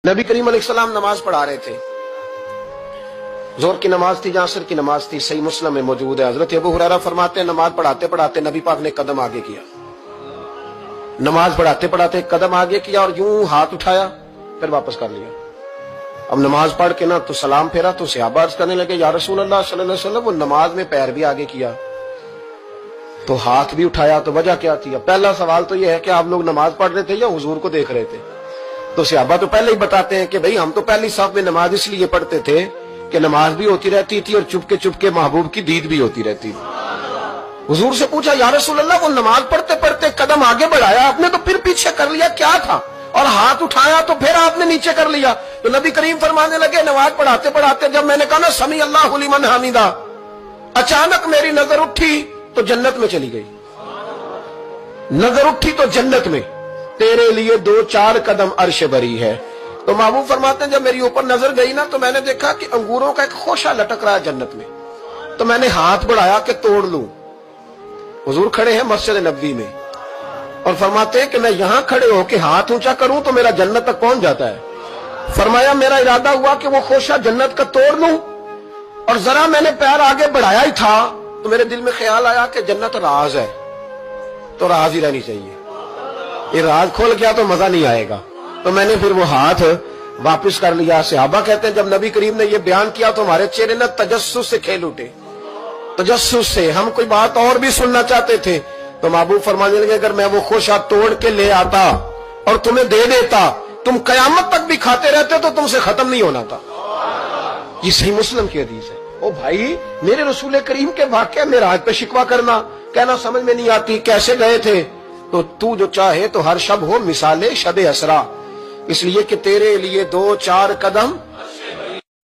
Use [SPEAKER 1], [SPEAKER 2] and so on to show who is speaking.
[SPEAKER 1] नबी करीम अलैहिस्सलाम नमाज पढ़ा रहे थे। जोहर की नमाज थी, असर की नमाज थी। सही मुस्लिम में मौजूद है। हजरत अबू हुरैरा फरमाते हैं नमाज पढ़ाते पढ़ाते नबी पाक ने कदम आगे किया। नमाज पढ़ाते पढ़ाते कदम आगे किया और यूं हाथ उठाया, फिर वापस कर लिया। अब नमाज पढ़ के ना तो सलाम फेरा तो सहाबा अर्ज करने लगे, या रसूल अल्लाह सल्लल्लाहु अलैहि वसल्लम, वो नमाज में पैर भी आगे किया तो हाथ भी उठाया, तो वजह क्या थी? पहला सवाल तो यह है कि आप लोग नमाज पढ़ रहे थे या हुजूर को देख रहे थे? तो सहाबा तो पहले ही बताते हैं कि भाई हम तो पहली साफ में नमाज इसलिए पढ़ते थे कि नमाज भी होती रहती थी और चुपके चुपके महबूब की दीद भी होती रहती थी। हुजूर से पूछा, या रसूल अल्लाह, वो नमाज पढ़ते पढ़ते कदम आगे बढ़ाया आपने तो फिर पीछे कर लिया, क्या था? और हाथ उठाया तो फिर आपने नीचे कर लिया। तो नबी करीम फरमाने लगे, नमाज पढ़ाते पढ़ाते जब मैंने कहा ना समी अल्लाहु लिमन हमीदा, अचानक मेरी नजर उठी तो जन्नत में चली गई। नजर उठी तो जन्नत में, तेरे लिए 2-4 कदम अर्श बरी है। तो महबूब फरमाते हैं जब मेरी ऊपर नजर गई ना तो मैंने देखा कि अंगूरों का एक खोशा लटक रहा है जन्नत में। तो मैंने हाथ बढ़ाया कि तोड़ लूं। हुजूर खड़े हैं मस्जिद नबवी में और फरमाते हैं कि मैं यहां खड़े होकर हाथ ऊंचा करूं तो मेरा जन्नत तक पहुंच जाता है। फरमाया मेरा इरादा हुआ कि वो खोशा जन्नत का तोड़ लूं और जरा मैंने पैर आगे बढ़ाया ही था तो मेरे दिल में ख्याल आया कि जन्नत राज है तो राज ही रहनी चाहिए, ये राज खोल गया तो मजा नहीं आएगा। तो मैंने फिर वो हाथ वापस कर लिया। सहाबा कहते हैं जब नबी करीम ने ये बयान किया तो हमारे चेहरे ने तजस्सुस से खेल उठे। तजस्सुस से हम कोई बात और भी सुनना चाहते थे। तो महबूब फरमाने लगे, अगर मैं वो खोशा तोड़ के ले आता और तुम्हें दे देता, तुम कयामत तक भी खाते रहते तो तुमसे खत्म नहीं होना था। ये सही मुस्लिम की हदीस है। ओ भाई, मेरे रसूल करीम के वाक़या में राज पे शिकवा करना, कहना समझ में नहीं आती कैसे गए थे। तो तू जो चाहे तो हर शब हो मिसाले शब असरा, इसलिए कि तेरे लिए 2-4 कदम